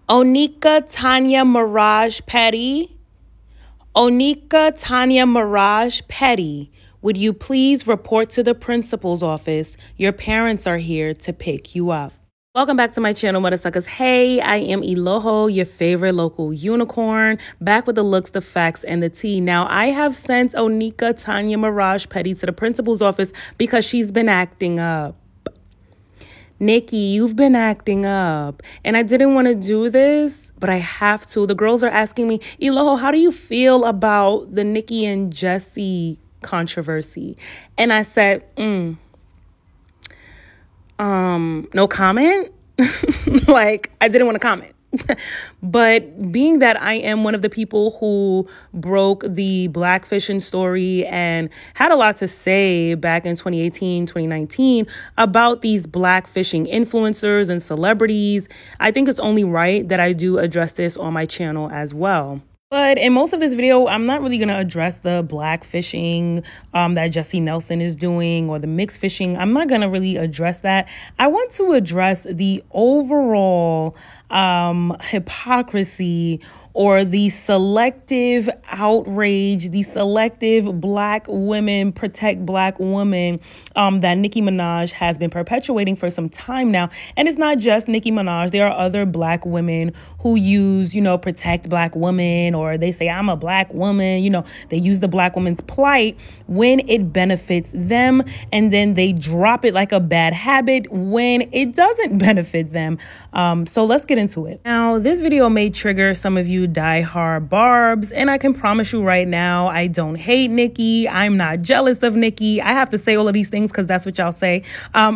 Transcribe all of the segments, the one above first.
Onika Tanya Mirage Petty. Onika Tanya Mirage Petty, would you please report to the principal's office? Your parents are here to pick you up. Welcome back to my channel, Mother Suckers. Hey, I am Eloho, your favorite local unicorn, back with the looks, the facts, and the tea. Now, I have sent Onika Tanya Mirage Petty to the principal's office because she's been acting up. Nicki, you've been acting up. And I didn't want to do this, but I have to. The girls are asking me, Eloho, how do you feel about the Nicki and Jessie controversy? And I said, no comment. Like, I didn't want to comment. But being that I am one of the people who broke the blackfishing story and had a lot to say back in 2018, 2019 about these blackfishing influencers and celebrities, I think it's only right that I do address this on my channel as well. But in most of this video, I'm not really going to address the black fishing that Jessie Nelson is doing or the mixed fishing. I'm not going to really address that. I want to address the overall hypocrisy or the selective outrage, the selective black women protect black women that Nicki Minaj has been perpetuating for some time now. And it's not just Nicki Minaj. There are other black women who use, protect black women, or they say, I'm a black woman. They use the black woman's plight when it benefits them, and then they drop it like a bad habit when it doesn't benefit them. So let's get into it. Now, this video may trigger some of you die-hard barbs, and I can promise you right now, I don't hate Nicki. I'm not jealous of Nicki. I have to say all of these things because that's what y'all say. I'm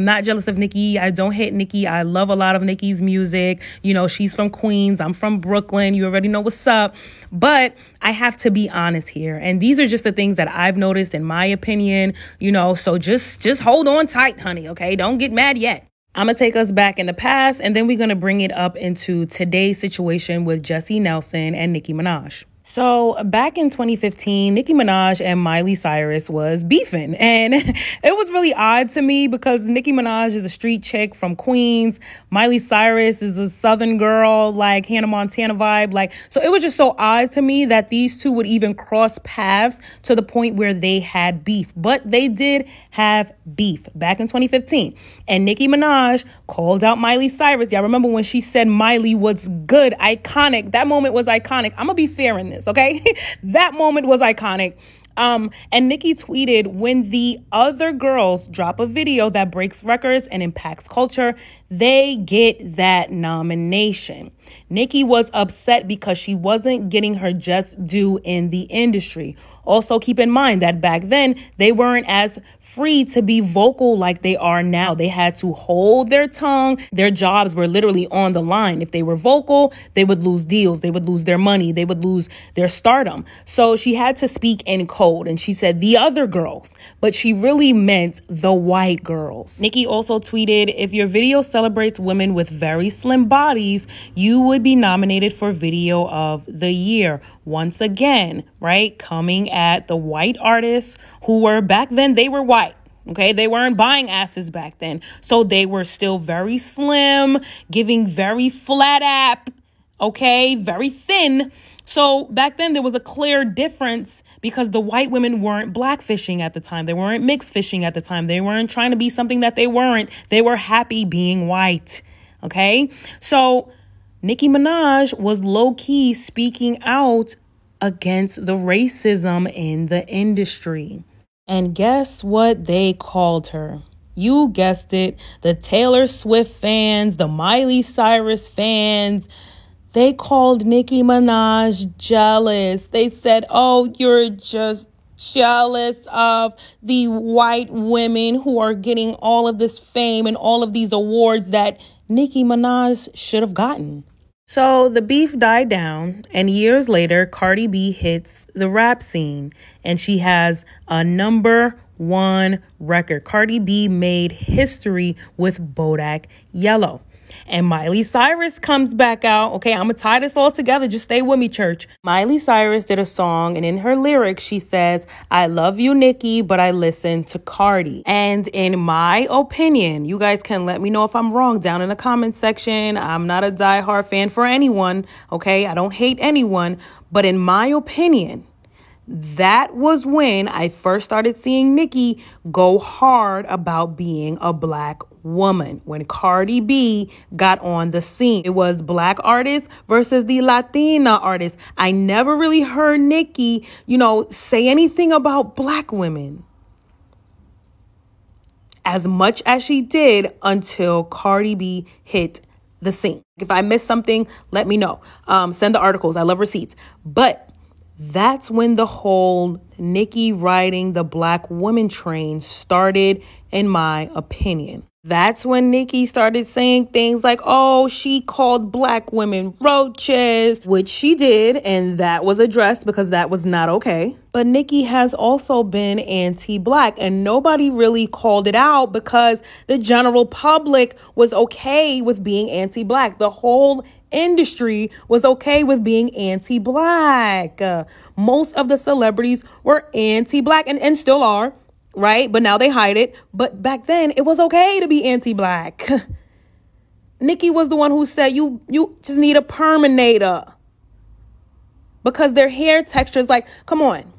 not jealous of Nicki. I don't hate Nicki. I love a lot of Nicki's music. She's from Queens. I'm from Brooklyn. You already know what's up. But I have to be honest here. And these are just the things that I've noticed in my opinion, so just hold on tight, honey. Okay. Don't get mad yet. I'm going to take us back in the past, and then we're going to bring it up into today's situation with Jessie Nelson and Nicki Minaj. So back in 2015, Nicki Minaj and Miley Cyrus was beefing. And it was really odd to me because Nicki Minaj is a street chick from Queens. Miley Cyrus is a Southern girl, like Hannah Montana vibe. So it was just so odd to me that these two would even cross paths to the point where they had beef. But they did have beef back in 2015. And Nicki Minaj called out Miley Cyrus. Y'all remember when she said Miley was good, iconic. That moment was iconic. I'm going to be fair in this. Okay, that moment was iconic. And Nicki tweeted, when the other girls drop a video that breaks records and impacts culture, they get that nomination. Nicki was upset because she wasn't getting her just due in the industry. Also, keep in mind that back then, they weren't as free to be vocal like they are now. They had to hold their tongue. Their jobs were literally on the line. If they were vocal, they would lose deals. They would lose their money. They would lose their stardom. So she had to speak in code. And she said the other girls, but she really meant the white girls. Nicki also tweeted, if your video celebrates women with very slim bodies, you would be nominated for Video of the Year. Once again, right? Coming at the white artists who were back then, they were white. Okay, they weren't buying asses back then. So they were still very slim, giving very flat app, okay, very thin. So back then there was a clear difference because the white women weren't blackfishing at the time. They weren't mixed fishing at the time. They weren't trying to be something that they weren't. They were happy being white. Okay, so Nicki Minaj was low-key speaking out against the racism in the industry. And guess what they called her? You guessed it. The Taylor Swift fans, the Miley Cyrus fans, they called Nicki Minaj jealous. They said, oh, you're just jealous of the white women who are getting all of this fame and all of these awards that Nicki Minaj should have gotten. So the beef died down, and years later, Cardi B hits the rap scene, and she has a #1 record. Cardi B made history with Bodak Yellow. And Miley Cyrus comes back out. Okay, I'm going to tie this all together. Just stay with me, church. Miley Cyrus did a song, and in her lyrics, she says, "I love you, Nicki, but I listen to Cardi." And in my opinion, you guys can let me know if I'm wrong down in the comment section. I'm not a diehard fan for anyone. Okay, I don't hate anyone. But in my opinion, that was when I first started seeing Nicki go hard about being a black woman. When Cardi B got on the scene, it was black artists versus the Latina artists. I never really heard Nicki, say anything about black women as much as she did until Cardi B hit the scene. If I missed something, let me know. Send the articles. I love receipts. But that's when the whole Nicki riding the black woman train started, in my opinion. That's when Nicki started saying things like, oh, she called black women roaches, which she did, and that was addressed because that was not okay. But Nicki has also been anti-black, and nobody really called it out because the general public was okay with being anti-black. The whole industry was okay with being anti-black. Most of the celebrities were anti-black and still are. Right? But now they hide it. But back then, it was okay to be anti-black. Nicki was the one who said, you just need a perminator. Because their hair texture is like, come on.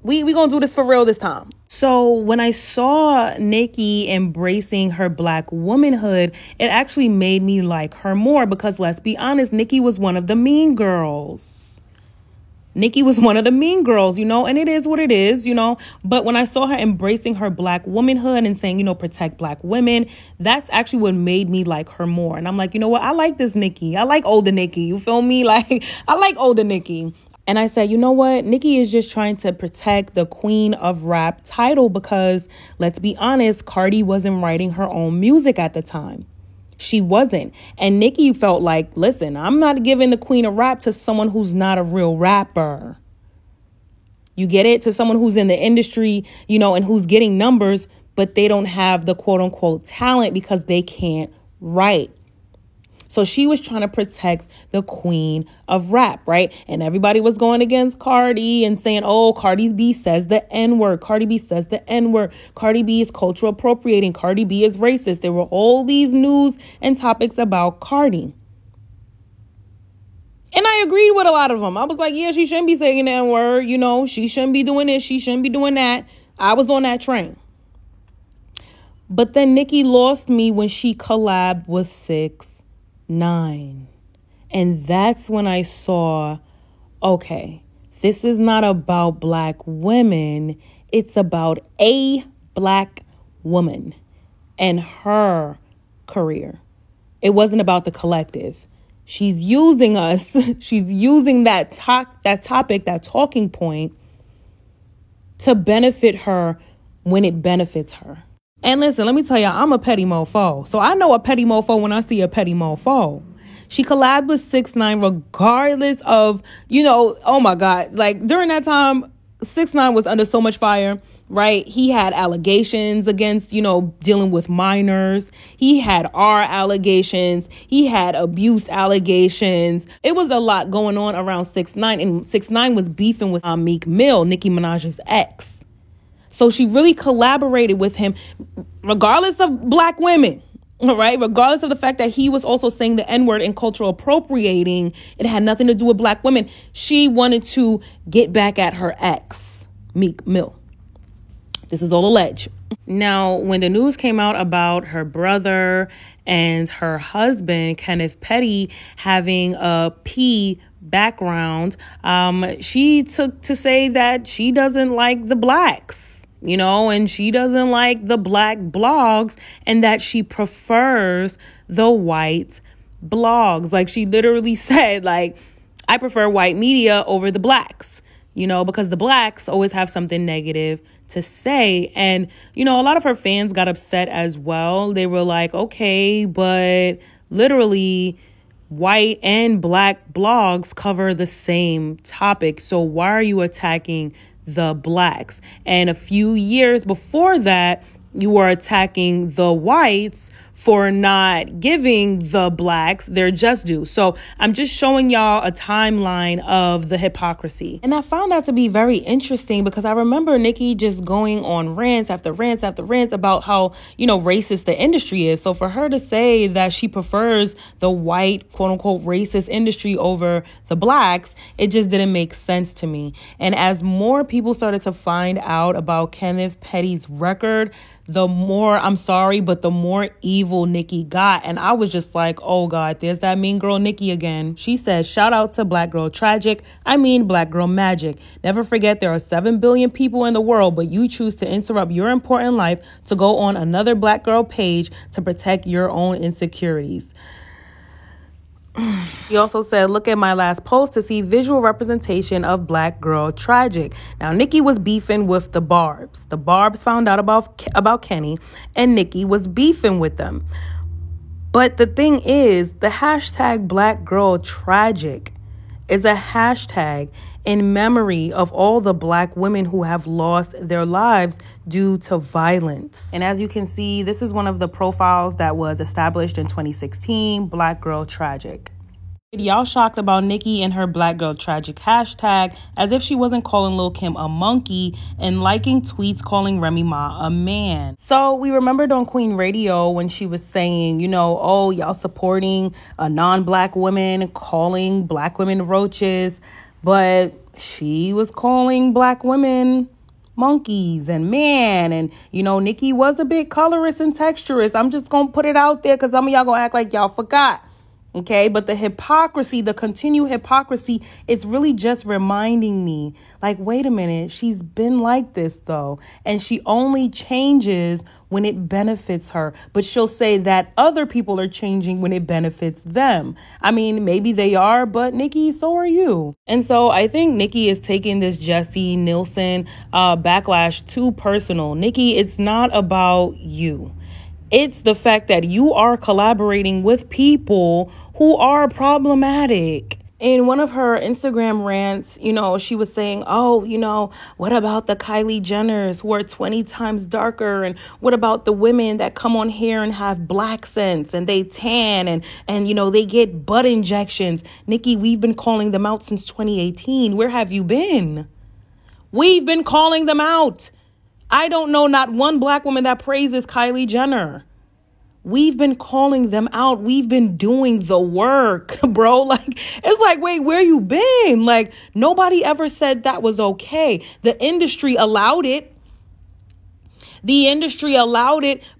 We gonna do this for real this time. So when I saw Nicki embracing her black womanhood, it actually made me like her more. Because let's be honest, Nicki was one of the mean girls. Nicki was one of the mean girls, and it is what it is, But when I saw her embracing her black womanhood and saying, protect black women, that's actually what made me like her more. And I'm like, you know what? I like this Nicki. I like older Nicki. You feel me? Like, I like older Nicki. And I said, you know what? Nicki is just trying to protect the Queen of Rap title because, let's be honest, Cardi wasn't writing her own music at the time. She wasn't. And Nicki felt like, listen, I'm not giving the Queen of Rap to someone who's not a real rapper. You get it? To someone who's in the industry, and who's getting numbers, but they don't have the quote unquote talent because they can't write. So she was trying to protect the Queen of Rap, right? And everybody was going against Cardi and saying, oh, Cardi B says the N-word. Cardi B says the N-word. Cardi B is cultural appropriating. Cardi B is racist. There were all these news and topics about Cardi. And I agreed with a lot of them. I was like, yeah, she shouldn't be saying the N-word. She shouldn't be doing this. She shouldn't be doing that. I was on that train. But then Nicki lost me when she collabed with 6ix9ine. And that's when I saw, okay, this is not about black women. It's about a black woman and her career. It wasn't about the collective. She's using us. She's using that topic, that talking point to benefit her when it benefits her. And listen, let me tell you, I'm a petty mofo. So I know a petty mofo when I see a petty mofo. She collabed with 6ix9ine regardless of, oh my God. Like during that time, 6ix9ine was under so much fire, right? He had allegations against, dealing with minors. He had R allegations. He had abuse allegations. It was a lot going on around 6ix9ine. And 6ix9ine was beefing with Meek Mill, Nicki Minaj's ex. So she really collaborated with him, regardless of black women, all right? Regardless of the fact that he was also saying the N-word and cultural appropriating, it had nothing to do with black women. She wanted to get back at her ex, Meek Mill. This is all alleged. Now, when the news came out about her brother and her husband, Kenneth Petty, having a P background, she took to say that she doesn't like the blacks. And she doesn't like the black blogs and that she prefers the white blogs. Like she literally said, like, I prefer white media over the blacks, because the blacks always have something negative to say. And, a lot of her fans got upset as well. They were like, okay, but literally white and black blogs cover the same topic. So why are you attacking the blacks? And a few years before that, you were attacking the whites for not giving the blacks their just due. So I'm just showing y'all a timeline of the hypocrisy. And I found that to be very interesting because I remember Nicki just going on rants after rants after rants about how, racist the industry is. So for her to say that she prefers the white, quote unquote, racist industry over the blacks, it just didn't make sense to me. And as more people started to find out about Kenneth Petty's record, the more, I'm sorry, but the more evil Nicki got. And I was just like, oh God, there's that mean girl Nicki again. She says, shout out to Black Girl Tragic. I mean, Black Girl Magic. Never forget there are 7 billion people in the world, but you choose to interrupt your important life to go on another Black girl page to protect your own insecurities. He also said, look at my last post to see visual representation of Black Girl Tragic. Now, Nicki was beefing with the Barbs. The Barbs found out about Kenny, and Nicki was beefing with them. But the thing is, the hashtag Black Girl Tragic is a hashtag in memory of all the Black women who have lost their lives due to violence. And as you can see, this is one of the profiles that was established in 2016, Black Girl Tragic. Y'all shocked about Nicki and her Black Girl Tragic hashtag, as if she wasn't calling Lil' Kim a monkey and liking tweets calling Remy Ma a man. So we remembered on Queen Radio when she was saying, oh, y'all supporting a non-Black women, calling Black women roaches, but she was calling Black women monkeys and man. And, Nicki was a bit colorist and texturist. I'm just going to put it out there because some of y'all going to act like y'all forgot. Okay, but the hypocrisy, the continued hypocrisy, it's really just reminding me, like, wait a minute, she's been like this, though. And she only changes when it benefits her. But she'll say that other people are changing when it benefits them. I mean, maybe they are, but Nicki, so are you. And so I think Nicki is taking this Jessie Nielsen backlash too personal. Nicki, it's not about you. It's the fact that you are collaborating with people who are problematic. In one of her Instagram rants, she was saying, oh, what about the Kylie Jenners who are 20 times darker? And what about the women that come on here and have black scents and they tan and they get butt injections? Nicki, we've been calling them out since 2018. Where have you been? We've been calling them out. I don't know not one Black woman that praises Kylie Jenner. We've been calling them out. We've been doing the work, bro. It's like, wait, where you been? Nobody ever said that was okay. The industry allowed it.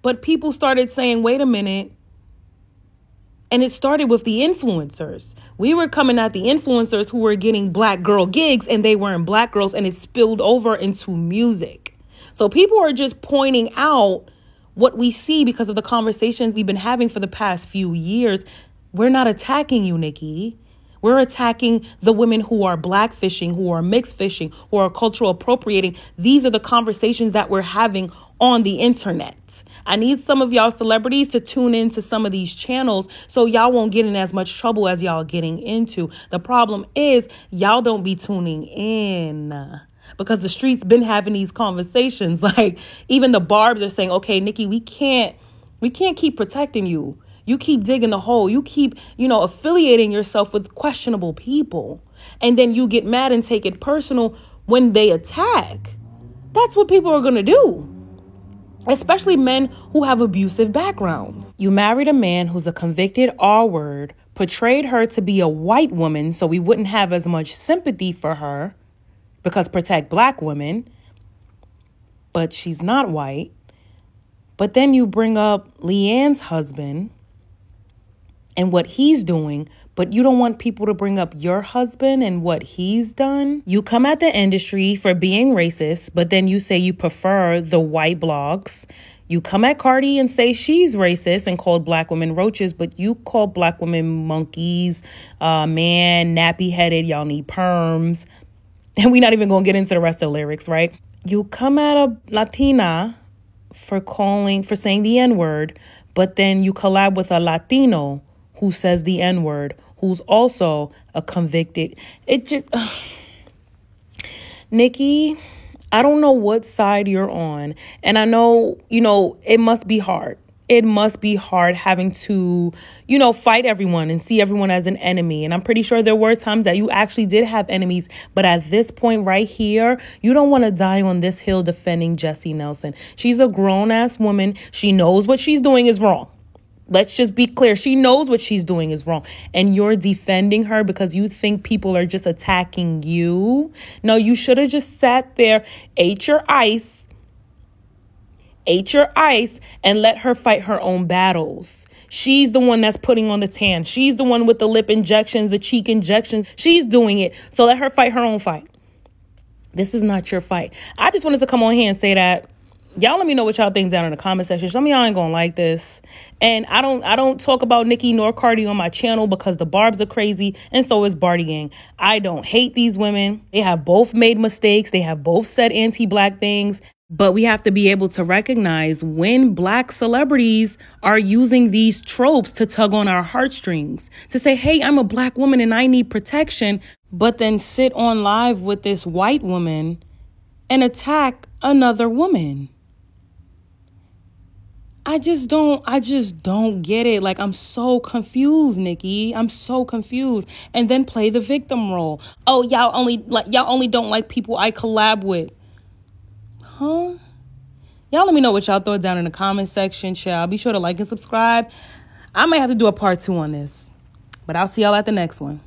But people started saying, wait a minute. And it started with the influencers. We were coming at the influencers who were getting Black girl gigs and they weren't Black girls, and it spilled over into music. So people are just pointing out what we see because of the conversations we've been having for the past few years. We're not attacking you, Nicki. We're attacking the women who are black fishing, who are mixed fishing, who are cultural appropriating. These are the conversations that we're having on the internet. I need some of y'all celebrities to tune into some of these channels so y'all won't get in as much trouble as y'all getting into. The problem is y'all don't be tuning in. Because the streets been having these conversations. Even the Barbs are saying, okay, Nicki, we can't keep protecting you. You keep digging the hole. You keep, affiliating yourself with questionable people. And then you get mad and take it personal when they attack. That's what people are going to do. Especially men who have abusive backgrounds. You married a man who's a convicted R-word, portrayed her to be a white woman so we wouldn't have as much sympathy for her. Because protect Black women, but she's not white. But then you bring up Leanne's husband and what he's doing, but you don't want people to bring up your husband and what he's done. You come at the industry for being racist, but then you say you prefer the white blogs. You come at Cardi and say she's racist and called Black women roaches, but you call Black women monkeys, man, nappy-headed, y'all need perms. And we're not even going to get into the rest of the lyrics, right? You come at a Latina for saying the N-word, but then you collab with a Latino who says the N-word, who's also a convicted. It just, Nicki, I don't know what side you're on. And I know, it must be hard. it must be hard having to, fight everyone and see everyone as an enemy. And I'm pretty sure there were times that you actually did have enemies. But at this point right here, you don't want to die on this hill defending Jessie Nelson. She's a grown ass woman. She knows what she's doing is wrong. Let's just be clear. She knows what she's doing is wrong. And you're defending her because you think people are just attacking you. No, you should have just sat there, ate your ice, and let her fight her own battles. She's the one that's putting on the tan. She's the one with the lip injections, the cheek injections. She's doing it. So let her fight her own fight. This is not your fight. I just wanted to come on here and say that. Y'all let me know what y'all think down in the comment section. Some of y'all ain't gonna like this. And I don't talk about Nicki nor Cardi on my channel because the Barbs are crazy and so is Barty Gang. I don't hate these women. They have both made mistakes. They have both said anti-black things. But we have to be able to recognize when black celebrities are using these tropes to tug on our heartstrings, to say, hey, I'm a black woman and I need protection, but then sit on live with this white woman and attack another woman. I just don't get it. Like, I'm so confused, Nicki. I'm so confused. And then play the victim role. Oh, y'all only don't like people I collab with. Huh? Y'all let me know what y'all thought down in the comment section, child. Be sure to like and subscribe. I might have to do a part 2 on this, but I'll see y'all at the next one.